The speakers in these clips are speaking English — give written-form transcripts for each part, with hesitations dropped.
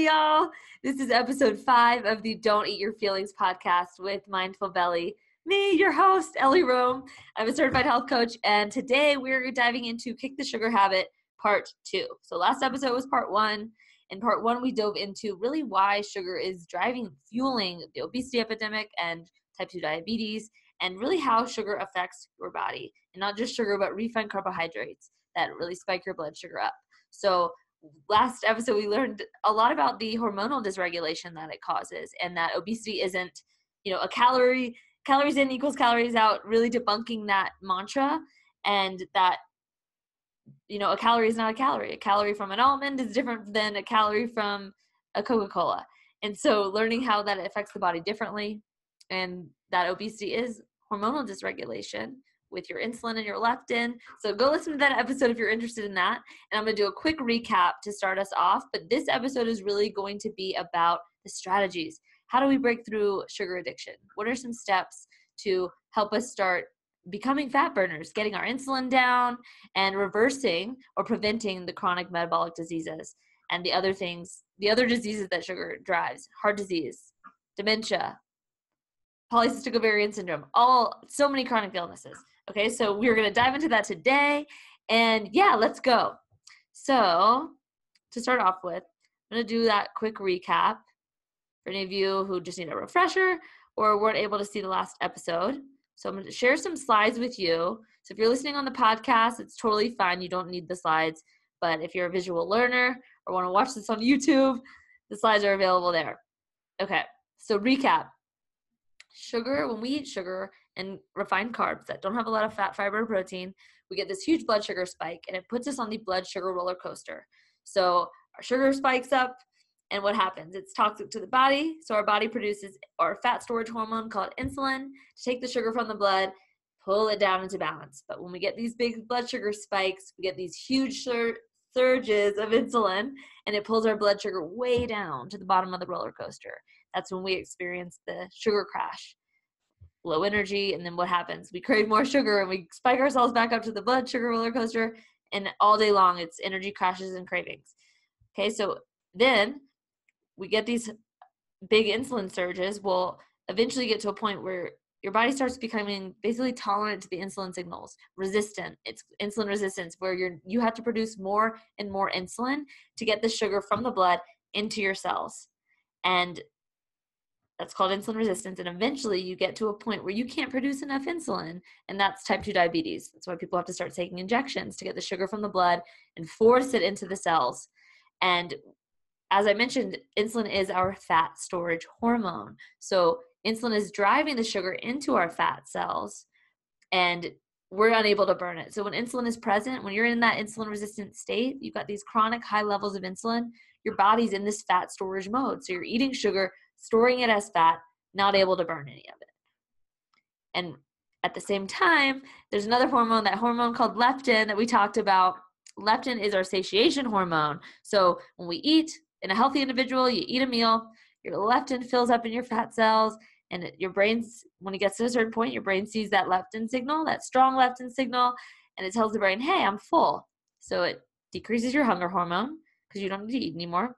y'all. This is episode 5 of the Don't Eat Your Feelings podcast with Mindfulbellie. Me, your host, Ellie Rome. I'm a certified health coach, and today we're diving into Kick the Sugar Habit part 2. So last episode was part 1. In part 1, we dove into really why sugar is fueling the obesity epidemic and type 2 diabetes, and really how sugar affects your body. And not just sugar, but refined carbohydrates that really spike your blood sugar up. So last episode, we learned a lot about the hormonal dysregulation that it causes, and that obesity isn't, a calories in equals calories out, really debunking that mantra, and that, a calorie is not a calorie. A calorie from an almond is different than a calorie from a Coca-Cola. And so learning how that affects the body differently, and that obesity is hormonal dysregulation with your insulin and your leptin. So go listen to that episode if you're interested in that. And I'm going to do a quick recap to start us off. But this episode is really going to be about the strategies. How do we break through sugar addiction? What are some steps to help us start becoming fat burners, getting our insulin down, and reversing or preventing the chronic metabolic diseases and the other diseases that sugar drives: heart disease, dementia, polycystic ovarian syndrome, so many chronic illnesses. Okay, so we're going to dive into that today, and let's go. So to start off with, I'm going to do that quick recap for any of you who just need a refresher or weren't able to see the last episode. So I'm going to share some slides with you. So if you're listening on the podcast, it's totally fine. You don't need the slides. But if you're a visual learner or want to watch this on YouTube, the slides are available there. Okay, so recap. Sugar, when we eat sugar and refined carbs that don't have a lot of fat, fiber, or protein, we get this huge blood sugar spike, and it puts us on the blood sugar roller coaster. So our sugar spikes up, and what happens? It's toxic to the body, so our body produces our fat storage hormone called insulin to take the sugar from the blood, pull it down into balance. But when we get these big blood sugar spikes, we get these huge surges of insulin, and it pulls our blood sugar way down to the bottom of the roller coaster. That's when we experience the sugar crash, low energy, and then what happens? We crave more sugar, and we spike ourselves back up to the blood sugar roller coaster, and all day long it's energy crashes and cravings. Okay, so then we get these big insulin surges. We'll eventually get to a point where your body starts becoming basically tolerant to the insulin signals, resistant. It's insulin resistance, where you have to produce more and more insulin to get the sugar from the blood into your cells. And that's called insulin resistance. And eventually you get to a point where you can't produce enough insulin, and that's type 2 diabetes. That's why people have to start taking injections to get the sugar from the blood and force it into the cells. And as I mentioned, insulin is our fat storage hormone. So insulin is driving the sugar into our fat cells, and we're unable to burn it. So when insulin is present, when you're in that insulin resistant state, you've got these chronic high levels of insulin, your body's in this fat storage mode. So you're eating sugar, storing it as fat, not able to burn any of it. And at the same time, there's another hormone, that hormone called leptin that we talked about. Leptin is our satiation hormone. So when we eat, in a healthy individual, you eat a meal, your leptin fills up in your fat cells, and your brain's, when it gets to a certain point, your brain sees that leptin signal, that strong leptin signal, and it tells the brain, hey, I'm full. So it decreases your hunger hormone because you don't need to eat anymore,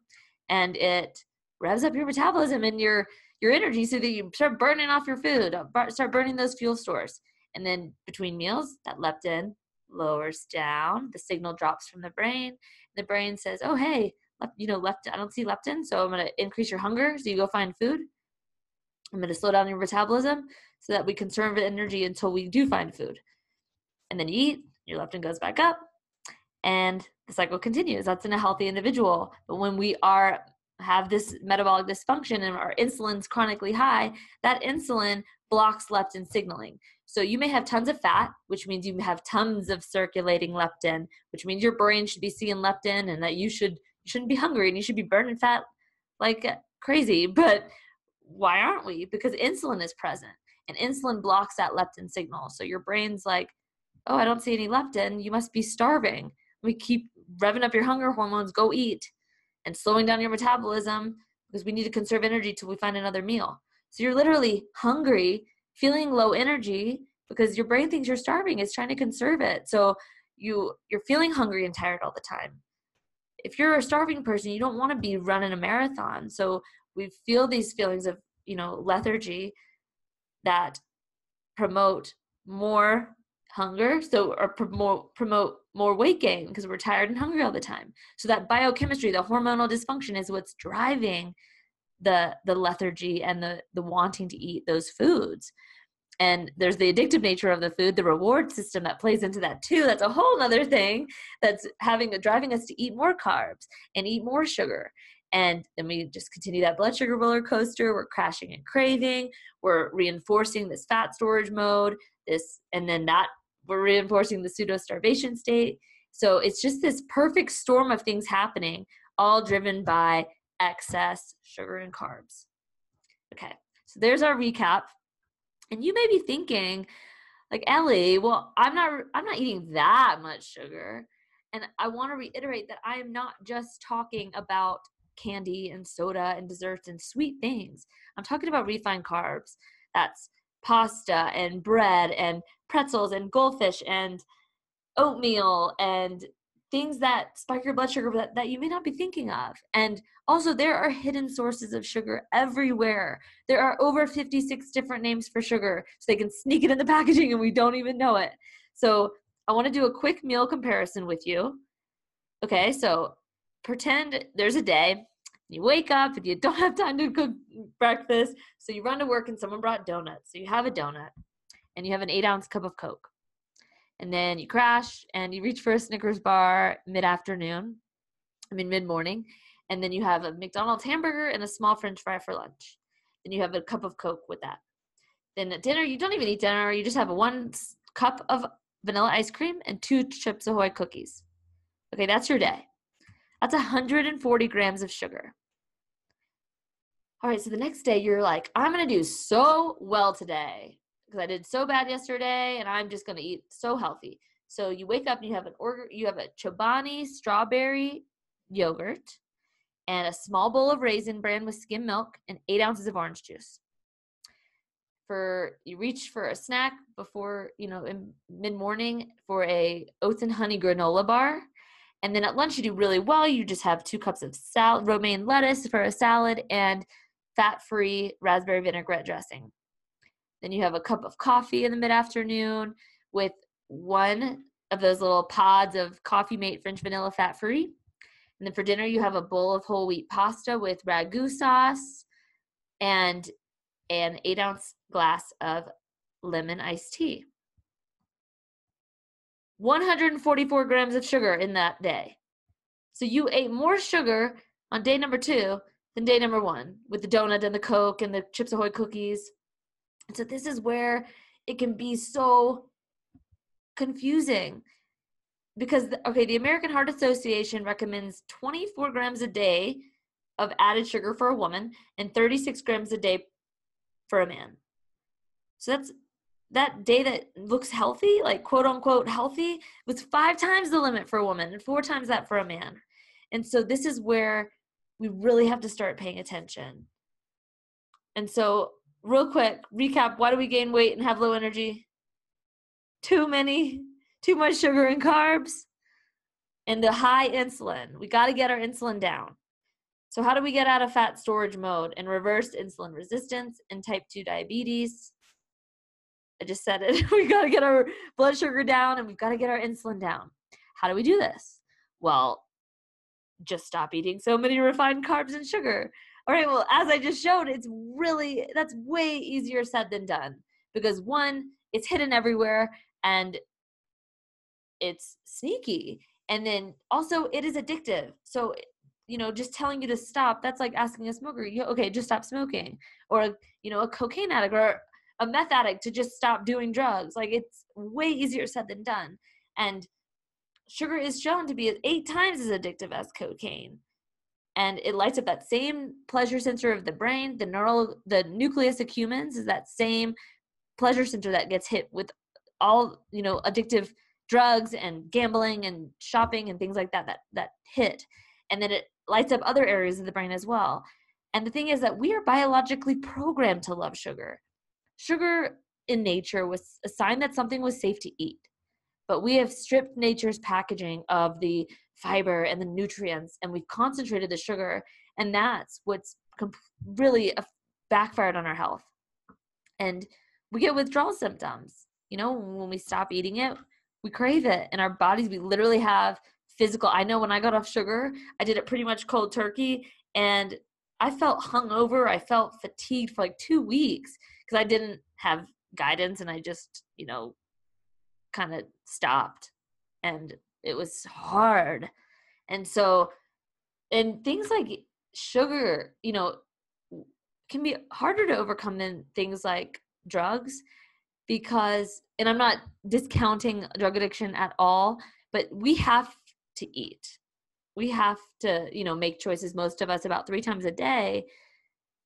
and it revs up your metabolism and your energy so that you start burning off your food, start burning those fuel stores. And then between meals, that leptin lowers down, the signal drops from the brain. The brain says, oh, hey, leptin, I don't see leptin, so I'm going to increase your hunger, so you go find food. I'm going to slow down your metabolism so that we conserve energy until we do find food. And then you eat, your leptin goes back up, and the cycle continues. That's in a healthy individual. But when we have this metabolic dysfunction and our insulin's chronically high, that insulin blocks leptin signaling. So you may have tons of fat, which means you have tons of circulating leptin, which means your brain should be seeing leptin, and that you shouldn't be hungry and you should be burning fat like crazy. But why aren't we? Because insulin is present, and insulin blocks that leptin signal. So your brain's like, oh, I don't see any leptin. You must be starving. We keep revving up your hunger hormones, go eat, and slowing down your metabolism because we need to conserve energy till we find another meal. So you're literally hungry, feeling low energy because your brain thinks you're starving. It's trying to conserve it. So you're feeling hungry and tired all the time. if you're a starving person, you don't want to be running a marathon. So we feel these feelings of, lethargy that promote more hunger, or promote more weight gain because we're tired and hungry all the time. So that biochemistry, the hormonal dysfunction, is what's driving the lethargy and the wanting to eat those foods. And there's the addictive nature of the food, the reward system that plays into that too. That's a whole other thing that's driving us to eat more carbs and eat more sugar. And then we just continue that blood sugar roller coaster. We're crashing and craving. We're reinforcing this fat storage mode, and then we're reinforcing the pseudo starvation state. So it's just this perfect storm of things happening, all driven by excess sugar and carbs. Okay, so there's our recap. And you may be thinking, like, Ellie, well, I'm not eating that much sugar. And I want to reiterate that I am not just talking about candy and soda and desserts and sweet things. I'm talking about refined carbs. That's pasta and bread and pretzels and goldfish and oatmeal and things that spike your blood sugar that you may not be thinking of. And also, there are hidden sources of sugar everywhere. There are over 56 different names for sugar, so they can sneak it in the packaging and we don't even know it. So I want to do a quick meal comparison with you. Okay, so pretend there's a day. You wake up and you don't have time to cook breakfast, so you run to work and someone brought donuts. So you have a donut and you have an 8-ounce cup of Coke. And then you crash and you reach for a Snickers bar mid-morning. And then you have a McDonald's hamburger and a small French fry for lunch. Then you have a cup of Coke with that. Then at dinner, you don't even eat dinner. You just have 1 cup of vanilla ice cream and 2 Chips Ahoy cookies. Okay, that's your day. That's 140 grams of sugar. All right, so the next day you're like, I'm going to do so well today because I did so bad yesterday and I'm just going to eat so healthy. So you wake up and you have a Chobani strawberry yogurt and a small bowl of Raisin Bran with skim milk and 8 ounces of orange juice. You reach for a snack before, in mid-morning for a oats and honey granola bar. And then at lunch you do really well. You just have 2 cups of romaine lettuce for a salad and fat-free raspberry vinaigrette dressing. Then you have a cup of coffee in the mid-afternoon with 1 of those little pods of Coffee Mate French vanilla fat-free. And then for dinner, you have a bowl of whole wheat pasta with ragu sauce and an 8-ounce glass of lemon iced tea. 144 grams of sugar in that day. So you ate more sugar on day number 2 than day number 1 with the donut and the Coke and the Chips Ahoy cookies. And so this is where it can be so confusing because, the American Heart Association recommends 24 grams a day of added sugar for a woman and 36 grams a day for a man. So that's that day that looks healthy, like quote unquote healthy, was 5 times the limit for a woman and 4 times that for a man. And so this is where we really have to start paying attention. And so real quick, recap, why do we gain weight and have low energy? Too much sugar and carbs, and the high insulin. We got to get our insulin down. So how do we get out of fat storage mode and reverse insulin resistance and type 2 diabetes? I just said it. We got to get our blood sugar down and we've got to get our insulin down. How do we do this? Well, just stop eating so many refined carbs and sugar. All right, well, as I just showed, that's way easier said than done because 1, it's hidden everywhere and it's sneaky. And then also it is addictive. So, just telling you to stop, that's like asking a smoker, okay, just stop smoking. Or, a cocaine addict or a meth addict to just stop doing drugs. Like, it's way easier said than done. And sugar is shown to be 8 times as addictive as cocaine. And it lights up that same pleasure center of the brain. The nucleus accumbens is that same pleasure center that gets hit with all, addictive drugs and gambling and shopping and things like that hit. And then it lights up other areas of the brain as well. And the thing is that we are biologically programmed to love sugar. Sugar in nature was a sign that something was safe to eat. But we have stripped nature's packaging of the fiber and the nutrients, and we've concentrated the sugar, and that's what's really backfired on our health. And we get withdrawal symptoms. When we stop eating it, we crave it, and our bodies, we literally have physical. I know when I got off sugar, I did it pretty much cold turkey, and I felt hungover. I felt fatigued for like 2 weeks because I didn't have guidance, and I just, kind of stopped, and it was hard. And so, and things like sugar, can be harder to overcome than things like drugs, because, and I'm not discounting drug addiction at all, but we have to eat. We have to, make choices, most of us about 3 times a day.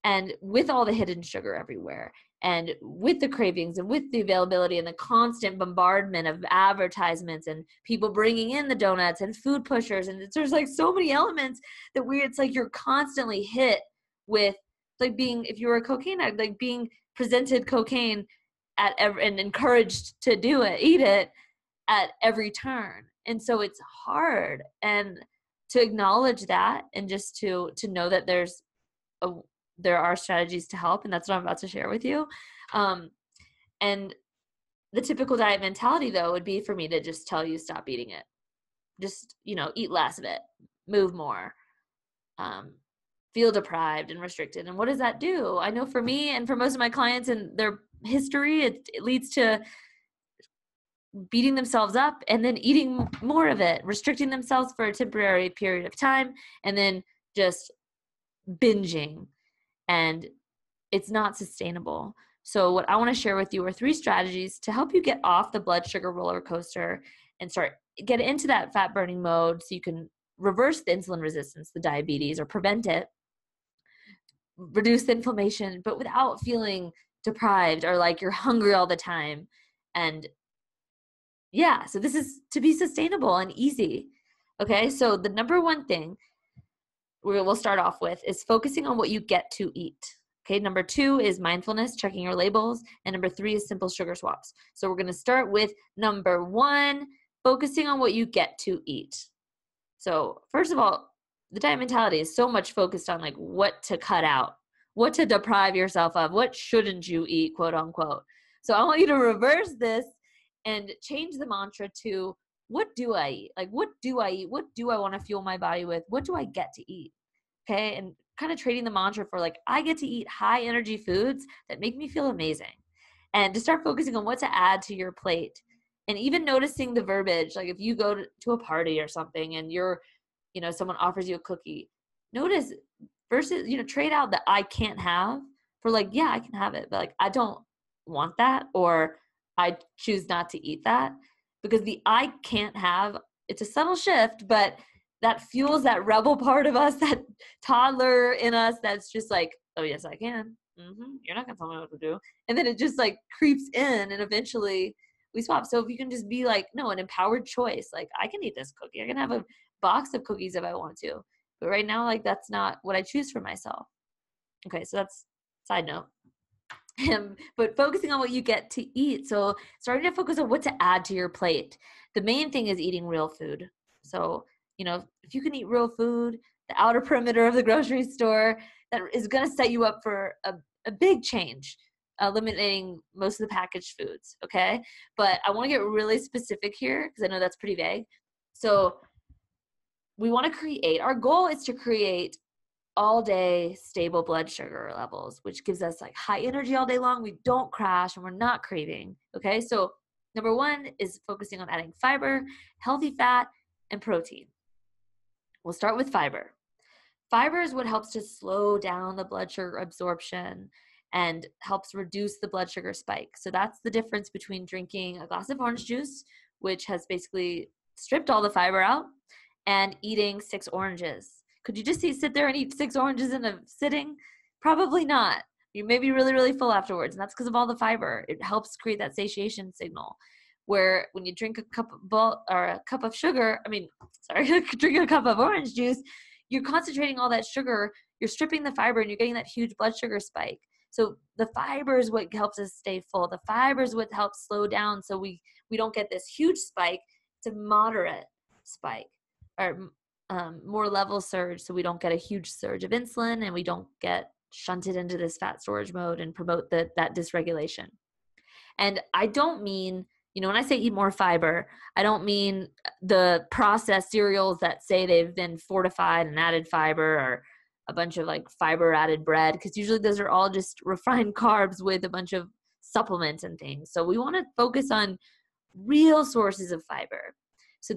And with all the hidden sugar everywhere, and with the cravings, and with the availability and the constant bombardment of advertisements and people bringing in the donuts and food pushers, and there's like so many elements that it's like you're constantly hit with, like, being, if you were a cocaine addict, like being presented cocaine and encouraged to eat it at every turn. And so it's hard, and to acknowledge that, and just to know that there are strategies to help, and that's what I'm about to share with you. And the typical diet mentality, though, would be for me to just tell you, stop eating it. Just, eat less of it, move more, feel deprived and restricted. And what does that do? I know for me and for most of my clients and their history, it leads to beating themselves up and then eating more of it, restricting themselves for a temporary period of time, and then just binging. And it's not sustainable. So what I want to share with you are 3 strategies to help you get off the blood sugar roller coaster and get into that fat burning mode, so you can reverse the insulin resistance, the diabetes, or prevent it, reduce the inflammation, but without feeling deprived or like you're hungry all the time. And yeah, so this is to be sustainable and easy. Okay, so the number 1 thing we'll start off with is focusing on what you get to eat. Okay, number 2 is mindfulness, checking your labels, and number 3 is simple sugar swaps. So we're going to start with number 1, focusing on what you get to eat. So first of all, the diet mentality is so much focused on like what to cut out, what to deprive yourself of, what shouldn't you eat, quote unquote. So I want you to reverse this and change the mantra to, what do I eat? Like, what do I eat? What do I want to fuel my body with? What do I get to eat? Okay. And kind of trading the mantra for like, I get to eat high energy foods that make me feel amazing. And to start focusing on what to add to your plate. And even noticing the verbiage, like if you go to a party or something and someone offers you a cookie, notice versus, trade out the I can't have for like, yeah, I can have it, but like, I don't want that, or I choose not to eat that. Because the I can't have, it's a subtle shift, but that fuels that rebel part of us, that toddler in us that's just like, oh, yes, I can. You're not going to tell me what to do. And then it just like creeps in, and eventually we swap. So if you can just be like, no, an empowered choice, like I can eat this cookie. I can have a box of cookies if I want to. But right now, like that's not what I choose for myself. Okay, so that's side note. But focusing on what you get to eat. So starting to focus on what to add to your plate. The main thing is eating real food. So, if you can eat real food, the outer perimeter of the grocery store, that is going to set you up for a big change, eliminating most of the packaged foods. Okay. But I want to get really specific here because I know that's pretty vague. So we want to our goal is to create all day stable blood sugar levels, which gives us like high energy all day long. We don't crash and we're not craving. Okay. So number 1 is focusing on adding fiber, healthy fat, and protein. We'll start with fiber. Fiber is what helps to slow down the blood sugar absorption and helps reduce the blood sugar spike. So that's the difference between drinking a glass of orange juice, which has basically stripped all the fiber out, and eating 6 oranges. Could you just sit there and eat 6 oranges in a sitting? Probably not. You may be really, really full afterwards, and that's because of all the fiber. It helps create that satiation signal, where when you drink a cup of sugar, drink a cup of orange juice, you're concentrating all that sugar, you're stripping the fiber, and you're getting that huge blood sugar spike. So the fiber is what helps us stay full. The fiber is what helps slow down so we don't get this huge spike. It's a moderate spike. or more level surge, so we don't get a huge surge of insulin and we don't get shunted into this fat storage mode and promote that dysregulation. And I don't mean, when I say eat more fiber, I don't mean the processed cereals that say they've been fortified and added fiber, or a bunch of like fiber added bread, because usually those are all just refined carbs with a bunch of supplements and things. So we want to focus on real sources of fiber. So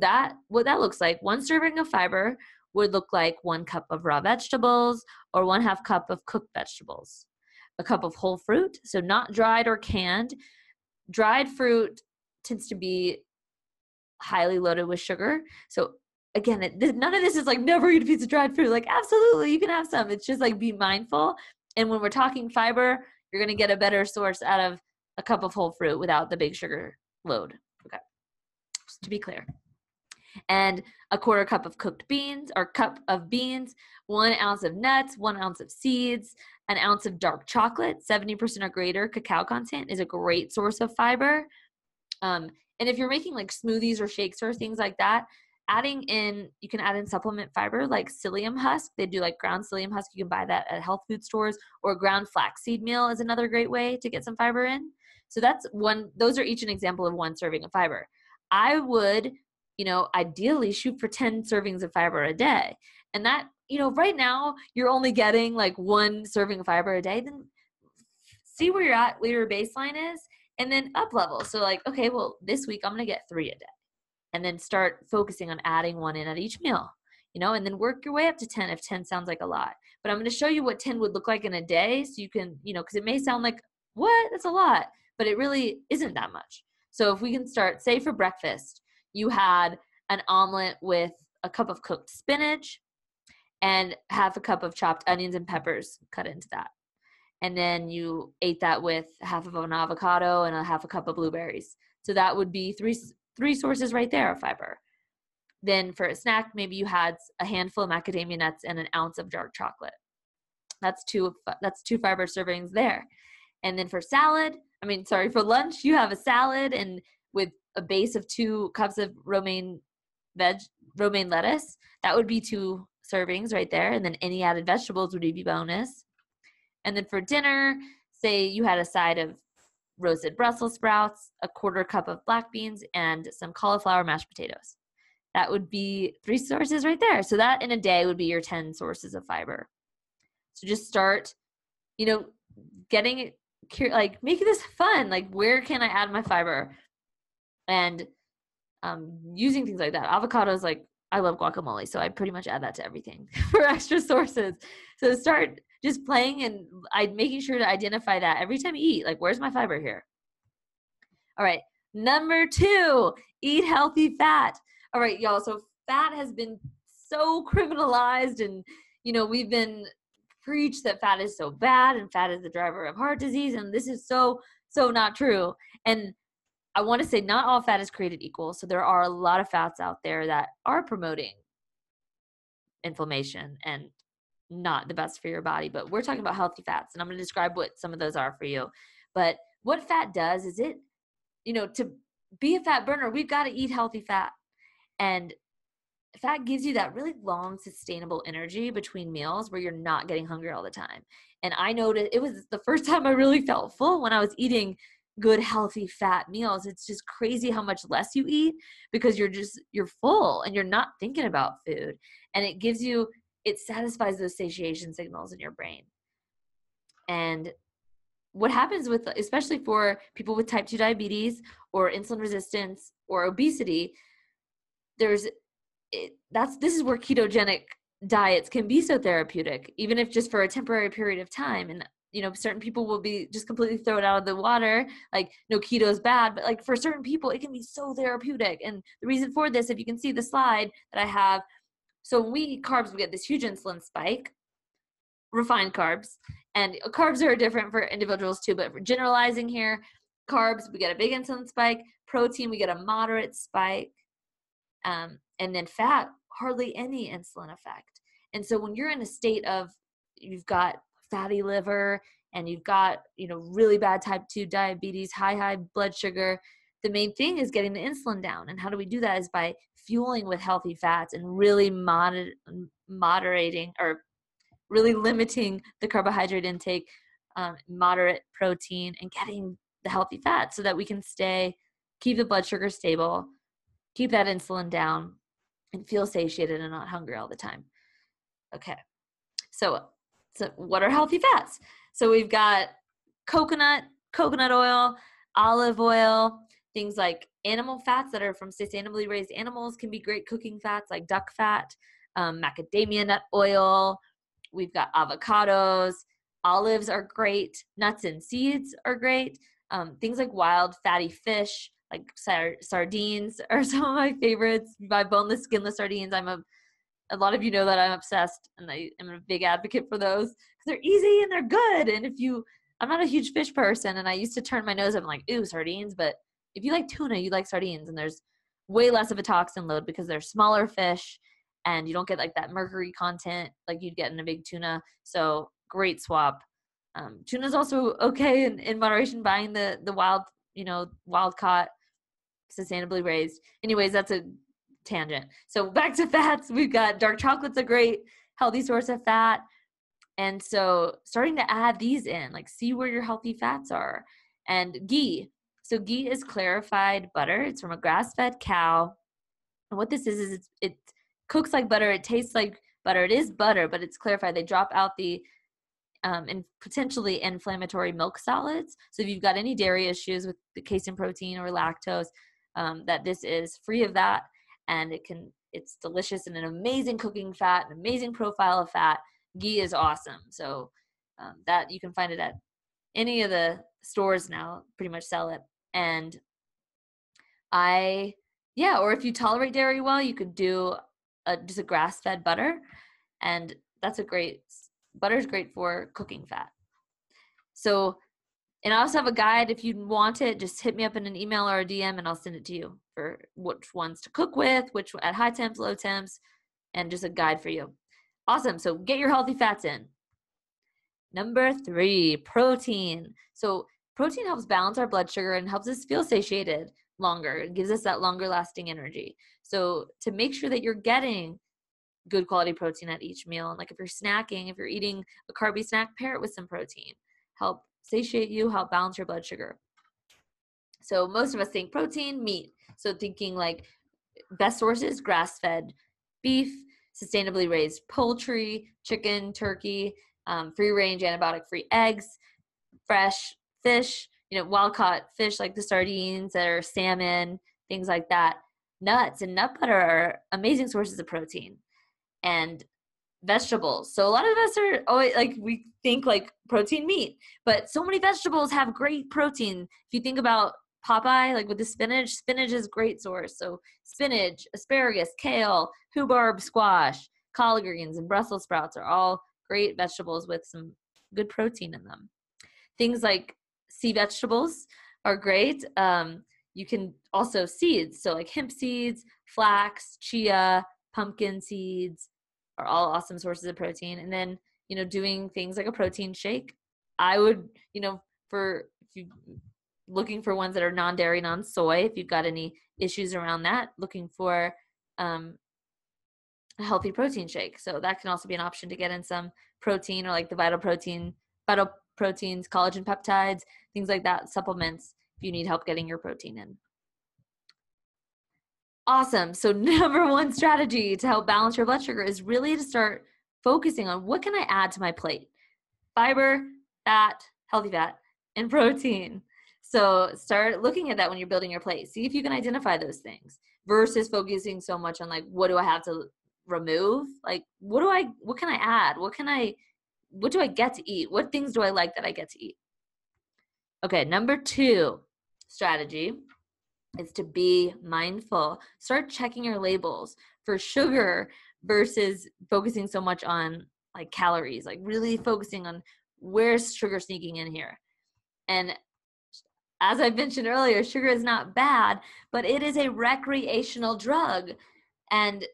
what that looks like, one serving of fiber would look like 1 cup of raw vegetables or 1/2 cup of cooked vegetables, a cup of whole fruit, so not dried or canned. Dried fruit tends to be highly loaded with sugar. So again, none of this is like never eat a piece of dried fruit. Like absolutely, you can have some. It's just like be mindful. And when we're talking fiber, you're going to get a better source out of a cup of whole fruit without the big sugar load. Okay, just to be clear. And a 1/4 cup of cooked beans, or cup of beans, 1 ounce of nuts, 1 ounce of seeds, an ounce of dark chocolate, 70% or greater cacao content is a great source of fiber. And if you're making like smoothies or shakes or things like that, you can add in supplement fiber like psyllium husk. They do like ground psyllium husk. You can buy that at health food stores, or ground flaxseed meal is another great way to get some fiber in. So those are each an example of 1 serving of fiber. I would, ideally shoot for 10 servings of fiber a day. And that, right now you're only getting like 1 serving of fiber a day. Then see where you're at, where your baseline is, and then up level. So like, okay, well, this week I'm going to get 3 a day, and then start focusing on adding 1 in at each meal, and then work your way up to 10 if 10 sounds like a lot. But I'm going to show you what 10 would look like in a day, so you can, because it may sound like, what? That's a lot, but it really isn't that much. So if we can start, say for breakfast, you had an omelet with a cup of cooked spinach and 1/2 cup of chopped onions and peppers cut into that. And then you ate that with 1/2 of an avocado and 1/2 cup of blueberries. So that would be three sources right there of fiber. Then for a snack, maybe you had a handful of macadamia nuts and an ounce of dark chocolate. That's two fiber servings there. And then for lunch, you have a salad and with a base of 2 cups of romaine lettuce. That would be 2 servings right there. And then any added vegetables would be bonus. And then for dinner, say you had a side of roasted Brussels sprouts, a 1/4 cup of black beans, and some cauliflower mashed potatoes. That would be 3 sources right there. So that in a day would be your 10 sources of fiber. So just start, getting it, like making this fun. Like, where can I add my fiber? And using things like that. Avocados, like I love guacamole, so I pretty much add that to everything for extra sources. So start just playing and making sure to identify that every time you eat. Like, where's my fiber here? All right. Number 2, eat healthy fat. All right, y'all. So fat has been so criminalized, and, we've been preached that fat is so bad and fat is the driver of heart disease. And this is so not true. And I want to say not all fat is created equal. So there are a lot of fats out there that are promoting inflammation and not the best for your body. But we're talking about healthy fats, and I'm going to describe what some of those are for you. But what fat does is it, to be a fat burner, we've got to eat healthy fat. And fat gives you that really long, sustainable energy between meals where you're not getting hungry all the time. And I noticed it was the first time I really felt full when I was eating good, healthy fat meals. It's just crazy how much less you eat because you're full and you're not thinking about food. And it satisfies those satiation signals in your brain. And what happens especially for people with type 2 diabetes or insulin resistance or obesity, this is where ketogenic diets can be so therapeutic, even if just for a temporary period of time. And certain people will be just completely thrown out of the water, like, no, keto is bad, but like for certain people it can be so therapeutic. And the reason for this, if you can see the slide that I have, so when we eat carbs, we get this huge insulin spike, refined carbs, and carbs are different for individuals too, but for generalizing here, carbs, we get a big insulin spike. Protein, we get a moderate spike. And then fat, hardly any insulin effect. And so when you're in a state of, you've got fatty liver and you've got, really bad type 2 diabetes, high blood sugar, the main thing is getting the insulin down. And how do we do that is by fueling with healthy fats and really moderating or really limiting the carbohydrate intake, moderate protein, and getting the healthy fats so that we can keep the blood sugar stable, keep that insulin down, and feel satiated and not hungry all the time. Okay. So what are healthy fats? So we've got coconut oil, olive oil, things like animal fats that are from sustainably raised animals can be great cooking fats, like duck fat, macadamia nut oil. We've got avocados. Olives are great. Nuts and seeds are great. Things like wild fatty fish, like sardines are some of my favorites. My boneless, skinless sardines. A lot of you know that I'm obsessed, and I am a big advocate for those because they're easy and they're good. And I'm not a huge fish person, and I used to turn my nose up and like, ooh, sardines. But if you like tuna, you like sardines, and there's way less of a toxin load because they're smaller fish, and you don't get like that mercury content like you'd get in a big tuna. So great swap. Tuna is also okay in moderation, buying the wild caught, sustainably raised. Anyways, that's a tangent. So back to fats, we've got dark chocolate's a great healthy source of fat. And so starting to add these in, like see where your healthy fats are. And ghee. So ghee is clarified butter. It's from a grass-fed cow. And what this is it cooks like butter. It tastes like butter. It is butter, but it's clarified. They drop out the and potentially inflammatory milk solids. So if you've got any dairy issues with the casein protein or lactose, that this is free of that. And it's delicious and an amazing cooking fat, an amazing profile of fat. Ghee is awesome. So that you can find it at any of the stores now, pretty much sell it. And or if you tolerate dairy well, you could do just a grass-fed butter. And butter is great for cooking fat. So, and I also have a guide. If you want it, just hit me up in an email or a DM and I'll send it to you for which ones to cook with, which at high temps, low temps, and just a guide for you. Awesome. So get your healthy fats in. Number 3, protein. So protein helps balance our blood sugar and helps us feel satiated longer. It gives us that longer lasting energy. So to make sure that you're getting good quality protein at each meal, and like if you're snacking, if you're eating a carby snack, pair it with some protein. Help satiate you, help balance your blood sugar. So most of us think protein, meat. So thinking like best sources, grass-fed beef, sustainably raised poultry, chicken, turkey, free-range antibiotic-free eggs, fresh fish, wild-caught fish like the sardines or salmon, things like that. Nuts and nut butter are amazing sources of protein. And vegetables. So a lot of us are always like, we think like protein meat, but so many vegetables have great protein. If you think about Popeye, like with the spinach is a great source. So spinach, asparagus, kale, rhubarb, squash, collard greens, and Brussels sprouts are all great vegetables with some good protein in them. Things like sea vegetables are great. You can also seeds. So like hemp seeds, flax, chia, pumpkin seeds are all awesome sources of protein. And then, doing things like a protein shake. I would, if you looking for ones that are non-dairy, non-soy, if you've got any issues around that, looking for a healthy protein shake. So that can also be an option to get in some protein, or like the vital proteins, collagen peptides, things like that, supplements if you need help getting your protein in. Awesome. So number 1 strategy to help balance your blood sugar is really to start focusing on what can I add to my plate? Fiber, fat, healthy fat, and protein. So start looking at that when you're building your plate. See if you can identify those things versus focusing so much on like, what do I have to remove? Like, what can I add? What do I get to eat? What things do I like that I get to eat? Okay. Number 2 strategy is to be mindful. Start checking your labels for sugar versus focusing so much on like calories, like really focusing on where's sugar sneaking in here. And as I mentioned earlier, sugar is not bad, but it is a recreational drug. And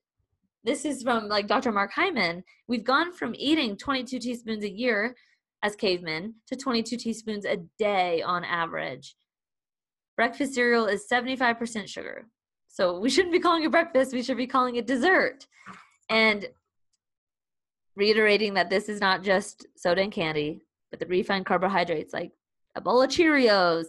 this is from like Dr. Mark Hyman. We've gone from eating 22 teaspoons a year as cavemen to 22 teaspoons a day on average. Breakfast cereal is 75% sugar. So we shouldn't be calling it breakfast. We should be calling it dessert. And reiterating that this is not just soda and candy, but the refined carbohydrates, like a bowl of Cheerios,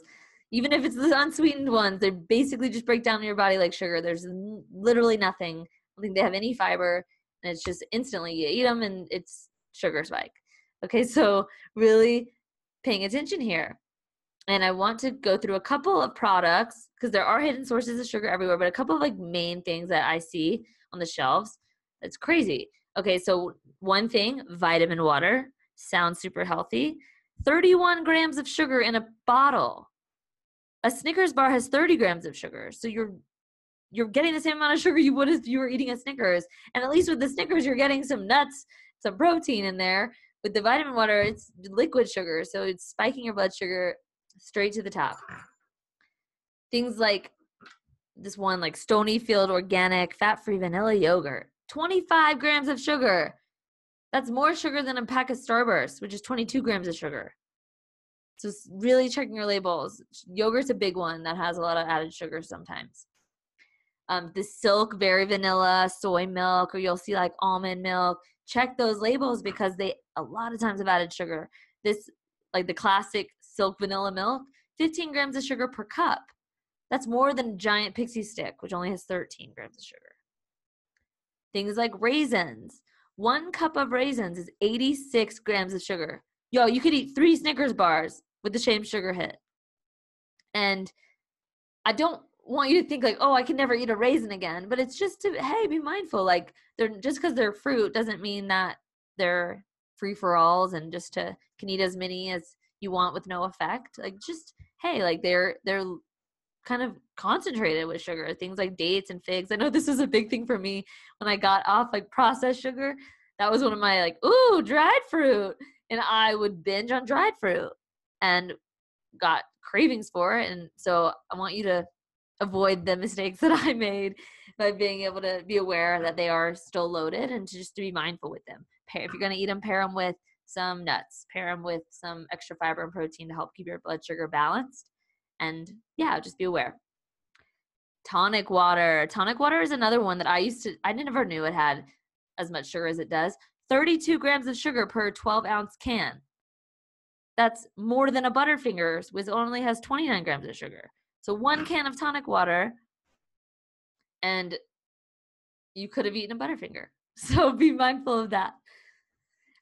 even if it's the unsweetened ones, they basically just break down in your body like sugar. There's literally nothing. I don't think they have any fiber, and it's just instantly you eat them and it's sugar spike. Okay, so really paying attention here. And I want to go through a couple of products because there are hidden sources of sugar everywhere, but a couple of like main things that I see on the shelves. It's crazy. Okay, so one thing, vitamin water, sounds super healthy. 31 grams of sugar in a bottle. A Snickers bar has 30 grams of sugar. So you're getting the same amount of sugar you would if you were eating a Snickers. And at least with the Snickers, you're getting some nuts, some protein in there. With the vitamin water, it's liquid sugar. So it's spiking your blood sugar straight to the top. Things like this one, like Stonyfield organic fat-free vanilla yogurt. 25 grams of sugar. That's more sugar than a pack of Starburst, which is 22 grams of sugar. So really checking your labels. Yogurt's a big one that has a lot of added sugar sometimes. The Silk Very Vanilla soy milk, or you'll see like almond milk. Check those labels because they a lot of times have added sugar. This, like the classic Silk Vanilla milk, 15 grams of sugar per cup. That's more than a giant pixie stick, which only has 13 grams of sugar. Things like raisins. 1 cup of raisins is 86 grams of sugar. Yo, you could eat 3 Snickers bars with the same sugar hit. And I don't want you to think like, oh, I can never eat a raisin again. But it's just to, hey, be mindful. Like, they're just because they're fruit doesn't mean that they're free for alls and just can eat as many as you want with no effect. Like, just, hey, like they're kind of concentrated with sugar. Things like dates and figs. I know this was a big thing for me when I got off like processed sugar. That was one of my like, ooh, dried fruit. And I would binge on dried fruit and got cravings for it. And so I want you to avoid the mistakes that I made by being able to be aware that they are still loaded and just to be mindful with them. If you're going to eat them, pair them with some nuts, pair them with some extra fiber and protein to help keep your blood sugar balanced. And yeah, just be aware. Tonic water. Tonic water is another one that I never knew it had as much sugar as it does. 32 grams of sugar per 12-ounce can. That's more than a Butterfingers, which only has 29 grams of sugar. So 1 can of tonic water, and you could have eaten a Butterfinger. So be mindful of that.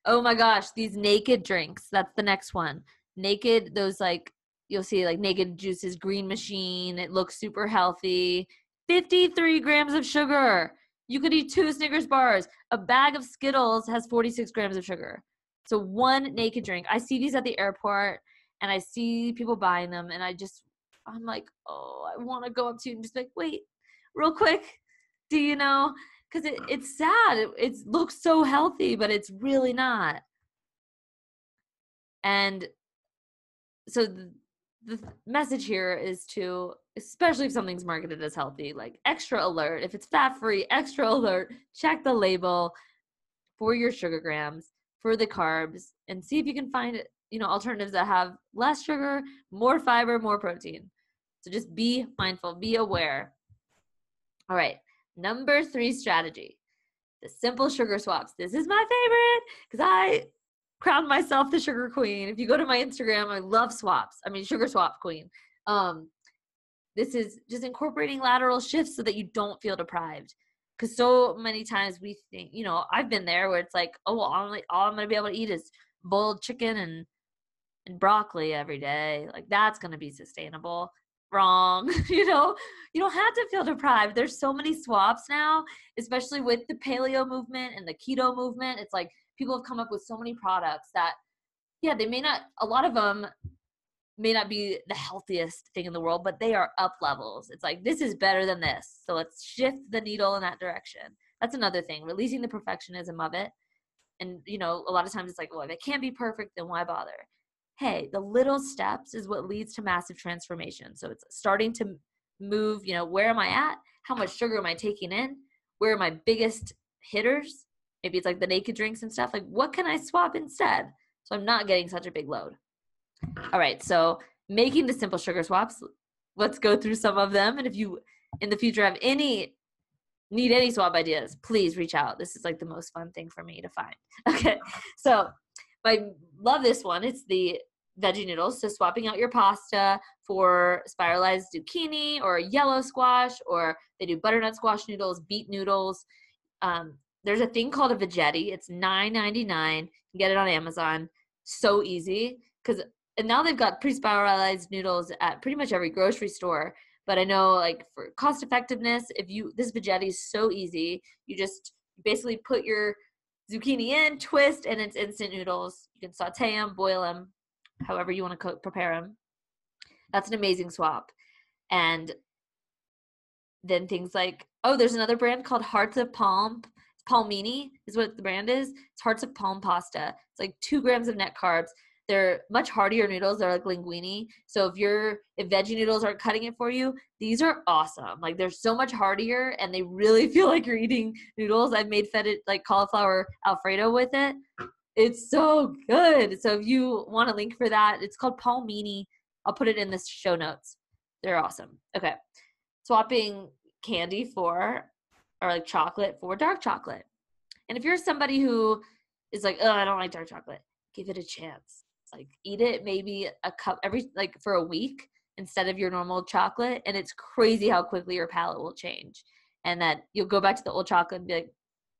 Oh my gosh, these naked drinks. That's the next one. Naked, those like, you'll see like Naked Juice's Green Machine. It looks super healthy. 53 grams of sugar. You could eat 2 Snickers bars. A bag of Skittles has 46 grams of sugar. So 1 naked drink. I see these at the airport, and I see people buying them, and I'm like, oh, I want to go up to you and just be like, wait, real quick. Do you know? Because it's sad. It looks so healthy, but it's really not. And so the message here is to, especially if something's marketed as healthy, like extra alert. If it's fat-free, extra alert. Check the label for your sugar grams, for the carbs, and see if you can find alternatives that have less sugar, more fiber, more protein. So just be mindful, be aware. All right, number 3 strategy, the simple sugar swaps. This is my favorite because I crowned myself the sugar queen. If you go to my Instagram, I love swaps. I mean, sugar swap queen. This is just incorporating lateral shifts so that you don't feel deprived. Because so many times we think, I've been there where it's like, oh, well, all I'm going to be able to eat is boiled chicken and broccoli every day. Like, that's going to be sustainable. Wrong. You don't have to feel deprived. There's so many swaps now, especially with the paleo movement and the keto movement. It's like people have come up with so many products that, yeah, a lot of them may not be the healthiest thing in the world, but they are up levels. It's like, this is better than this. So let's shift the needle in that direction. That's another thing, releasing the perfectionism of it. And, a lot of times it's like, well, if it can't be perfect, then why bother? Hey, the little steps is what leads to massive transformation. So it's starting to move, where am I at? How much sugar am I taking in? Where are my biggest hitters? Maybe it's like the naked drinks and stuff. Like, what can I swap instead? So I'm not getting such a big load. All right, so making the simple sugar swaps. let's go through some of them. And if you in the future need any swap ideas, please reach out. This is like the most fun thing for me to find. Okay. So I love this one. It's the veggie noodles. So swapping out your pasta for spiralized zucchini or yellow squash, or they do butternut squash noodles, beet noodles. There's a thing called a veggetti. It's $9.99. You can get it on Amazon. So easy. And now they've got pre-spiralized noodles at pretty much every grocery store. But I know, like, for cost effectiveness, this veggetti is so easy. You just basically put your zucchini in, twist, and it's instant noodles. You can saute them, boil them, however you want to prepare them. That's an amazing swap. And then things like, there's another brand called Hearts of Palm. Palmini is what the brand is. It's Hearts of Palm pasta. It's like 2 grams of net carbs. They're much heartier noodles. They're like linguine. So if veggie noodles aren't cutting it for you, these are awesome. Like, they're so much heartier, and they really feel like you're eating noodles. I've made like cauliflower Alfredo with it. It's so good. So if you want a link for that, it's called Palmini. I'll put it in the show notes. They're awesome. Okay. Swapping candy or like chocolate for dark chocolate. And if you're somebody who is like, I don't like dark chocolate, give it a chance. Like, eat it maybe a cup for a week instead of your normal chocolate. And it's crazy how quickly your palate will change. And that you'll go back to the old chocolate and be like,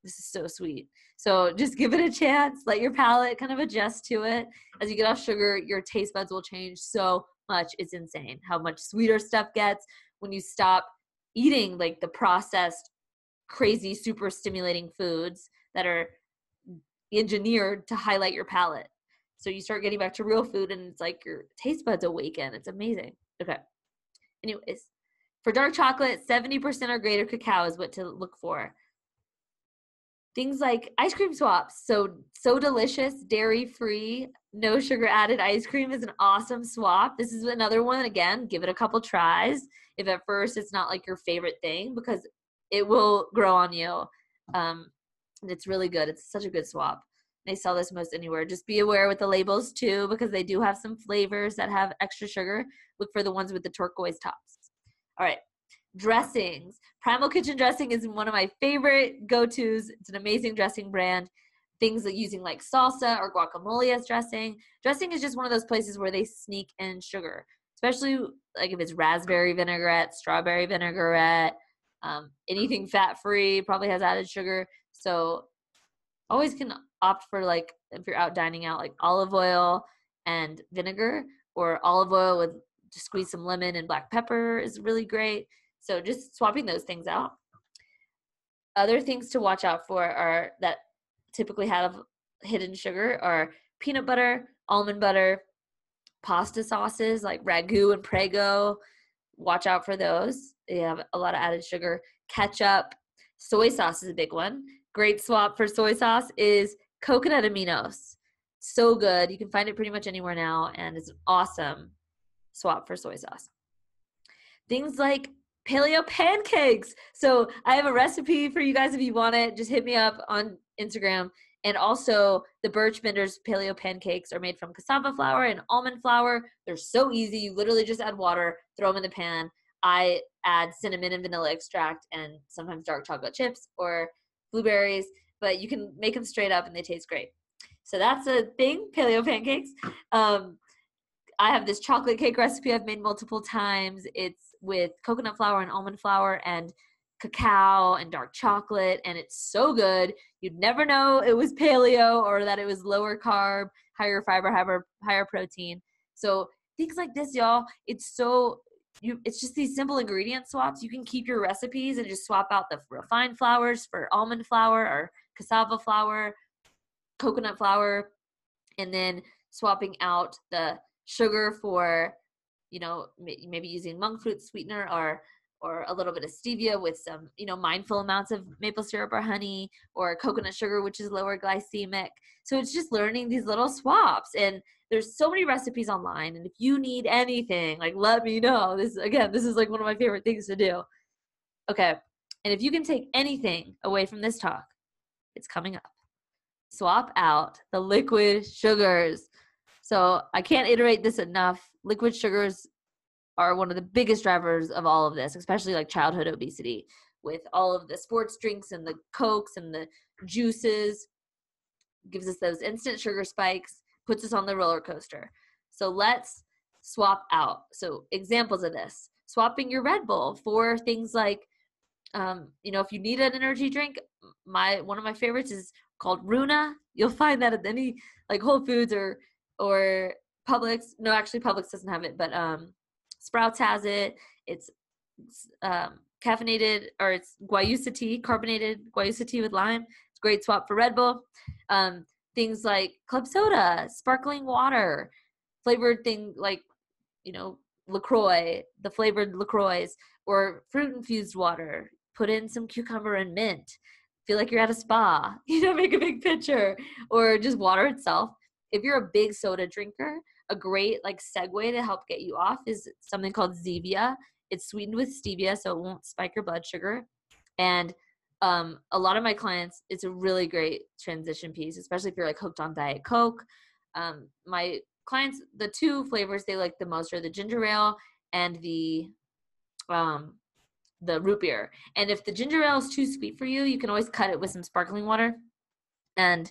this is so sweet. So just give it a chance. Let your palate kind of adjust to it. As you get off sugar, your taste buds will change so much. It's insane how much sweeter stuff gets when you stop eating like the processed, crazy, super stimulating foods that are engineered to highlight your palate. So you start getting back to real food, and it's like your taste buds awaken. It's amazing. Okay. Anyways, for dark chocolate, 70% or greater cacao is what to look for. Things like ice cream swaps. So delicious, dairy-free, no sugar added ice cream is an awesome swap. This is another one. Again, give it a couple tries. If at first it's not like your favorite thing, because it will grow on you. And it's really good. It's such a good swap. They sell this most anywhere. Just be aware with the labels too, because they do have some flavors that have extra sugar. Look for the ones with the turquoise tops. All right. Dressings. Primal Kitchen dressing is one of my favorite go-tos. It's an amazing dressing brand. Things like using like salsa or guacamole as dressing. Dressing is just one of those places where they sneak in sugar, especially like if it's raspberry vinaigrette, strawberry vinaigrette, anything fat-free probably has added sugar. So always can opt for, like, if you're out dining out, like olive oil and vinegar, or olive oil with just squeeze some lemon and black pepper is really great. So just swapping those things out. Other things to watch out for are that typically have hidden sugar are peanut butter, almond butter, pasta sauces like ragu and prego. Watch out for those. They have a lot of added sugar. Ketchup, soy sauce is a big one. Great swap for soy sauce is coconut aminos. So good. You can find it pretty much anywhere now, and it's an awesome swap for soy sauce. Things like paleo pancakes. So I have a recipe for you guys if you want it. Just hit me up on Instagram. And also the Birchbinder's paleo pancakes are made from cassava flour and almond flour. They're so easy. You literally just add water, throw them in the pan. I add cinnamon and vanilla extract and sometimes dark chocolate chips or blueberries, but you can make them straight up and they taste great. So that's a thing, paleo pancakes. I have this chocolate cake recipe I've made multiple times. It's with coconut flour and almond flour and cacao and dark chocolate, and it's so good. You'd never know it was paleo or that it was lower carb, higher fiber, higher protein. So things like this, y'all, it's just these simple ingredient swaps. You can keep your recipes and just swap out the refined flours for almond flour or cassava flour, coconut flour, and then swapping out the sugar for, maybe using monk fruit sweetener or a little bit of stevia with some, mindful amounts of maple syrup or honey, or coconut sugar, which is lower glycemic. So it's just learning these little swaps. And there's so many recipes online. And if you need anything, like, let me know. This is like one of my favorite things to do. Okay. And if you can take anything away from this talk, it's coming up. Swap out the liquid sugars. So I can't iterate this enough. Liquid sugars are one of the biggest drivers of all of this, especially like childhood obesity with all of the sports drinks and the Cokes and the juices. Gives us those instant sugar spikes, puts us on the roller coaster. So let's swap out. So examples of this, swapping your Red Bull for things like, if you need an energy drink, one of my favorites is called Runa. You'll find that at any like Whole Foods or Publix. No, actually Publix doesn't have it, but Sprouts has it. It's caffeinated, or it's guayusa tea, carbonated guayusa tea with lime. It's a great swap for Red Bull. Things like club soda, sparkling water, flavored thing like, LaCroix, the flavored LaCroix, or fruit infused water. Put in some cucumber and mint. Feel like you're at a spa, make a big picture, or just water itself. If you're a big soda drinker, a great like segue to help get you off is something called Zevia. It's sweetened with stevia, so it won't spike your blood sugar. And a lot of my clients, it's a really great transition piece, especially if you're like hooked on Diet Coke. My clients, the two flavors they like the most are the ginger ale and the root beer. And if the ginger ale is too sweet for you, you can always cut it with some sparkling water and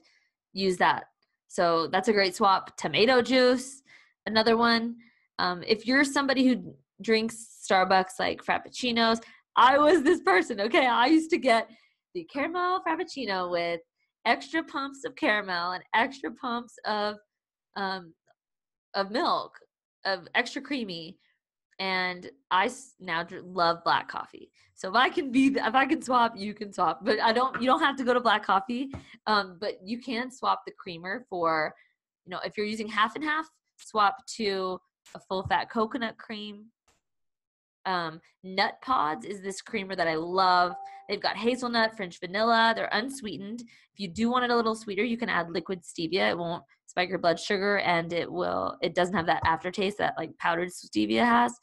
use that. So that's a great swap. Tomato juice, another one. If you're somebody who drinks Starbucks like frappuccinos, I was this person, okay? I used to get the caramel frappuccino with extra pumps of caramel and extra pumps of milk, of extra creamy. And I now love black coffee. So if I can swap, you can swap. But you don't have to go to black coffee. But you can swap the creamer for, if you're using half and half, swap to a full fat coconut cream. Nut Pods is this creamer that I love. They've got hazelnut, French vanilla. They're unsweetened. If you do want it a little sweeter, you can add liquid stevia. It won't spike your blood sugar, and it doesn't have that aftertaste that like powdered stevia has.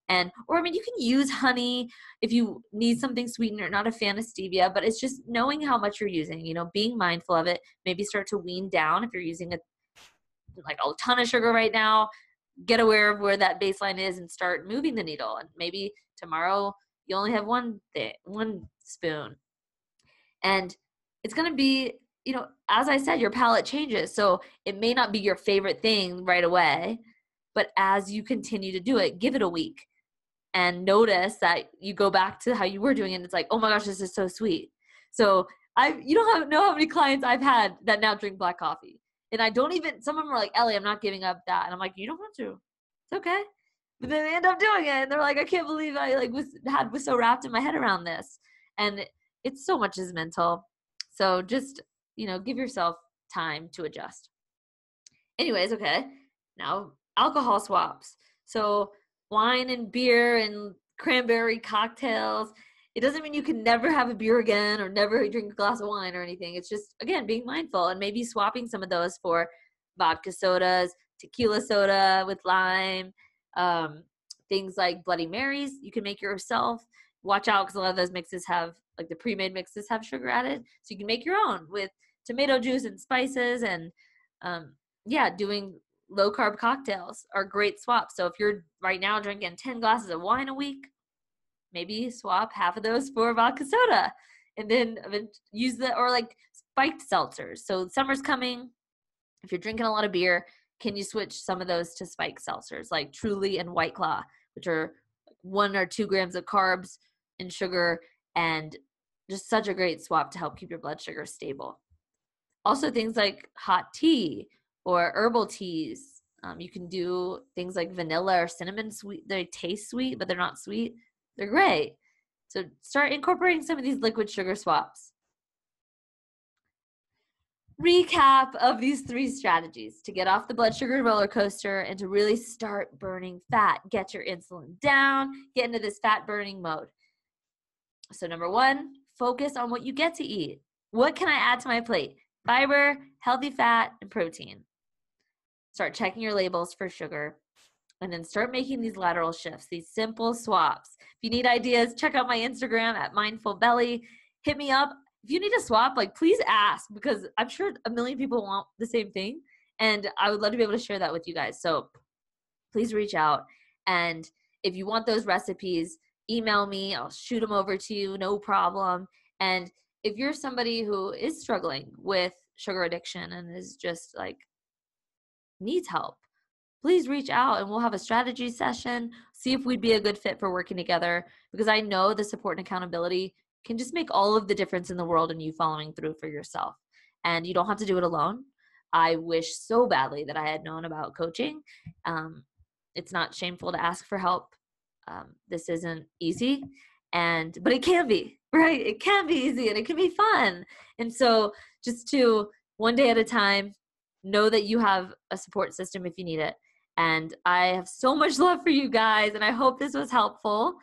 You can use honey if you need something sweetened or not a fan of stevia, but it's just knowing how much you're using, being mindful of it. Maybe start to wean down if you're using a ton of sugar right now. Get aware of where that baseline is and start moving the needle. And maybe tomorrow you only have one spoon. And it's going to be, as I said, your palate changes. So it may not be your favorite thing right away, but as you continue to do it, give it a week and notice that you go back to how you were doing it. And it's like, oh my gosh, this is so sweet. So you don't know how many clients I've had that now drink black coffee. And some of them are like, Ellie, I'm not giving up that. And I'm like, you don't have to. It's okay. But then they end up doing it. And they're like, I can't believe I was so wrapped in my head around this. And it's so much is mental. So just, give yourself time to adjust. Anyways, okay. Now alcohol swaps. So wine and beer and cranberry cocktails. It doesn't mean you can never have a beer again or never drink a glass of wine or anything. It's just, again, being mindful and maybe swapping some of those for vodka sodas, tequila soda with lime, things like Bloody Marys you can make yourself. Watch out because a lot of those mixes have, like the pre-made mixes have sugar added. So you can make your own with tomato juice and spices and, doing low-carb cocktails are great swaps. So if you're right now drinking 10 glasses of wine a week, maybe swap half of those for vodka soda and then use or like spiked seltzers. So summer's coming. If you're drinking a lot of beer, can you switch some of those to spiked seltzers like Truly and White Claw, which are 1 or 2 grams of carbs and sugar and just such a great swap to help keep your blood sugar stable. Also things like hot tea or herbal teas. You can do things like vanilla or cinnamon sweet. They taste sweet, but they're not sweet. They're great. So start incorporating some of these liquid sugar swaps. Recap of these 3 strategies to get off the blood sugar roller coaster and to really start burning fat. Get your insulin down, get into this fat burning mode. So number 1, focus on what you get to eat. What can I add to my plate? Fiber, healthy fat, and protein. Start checking your labels for sugar. And then start making these lateral shifts, these simple swaps. If you need ideas, check out my Instagram at Mindfulbellie. Hit me up. If you need a swap, please ask because I'm sure a million people want the same thing. And I would love to be able to share that with you guys. So please reach out. And if you want those recipes, email me. I'll shoot them over to you, no problem. And if you're somebody who is struggling with sugar addiction and is just like needs help, please reach out and we'll have a strategy session, see if we'd be a good fit for working together, because I know the support and accountability can just make all of the difference in the world in you following through for yourself. And you don't have to do it alone. I wish so badly that I had known about coaching. It's not shameful to ask for help. This isn't easy, but it can be, right? It can be easy and it can be fun. And so just to one day at a time, know that you have a support system if you need it. And I have so much love for you guys, and I hope this was helpful.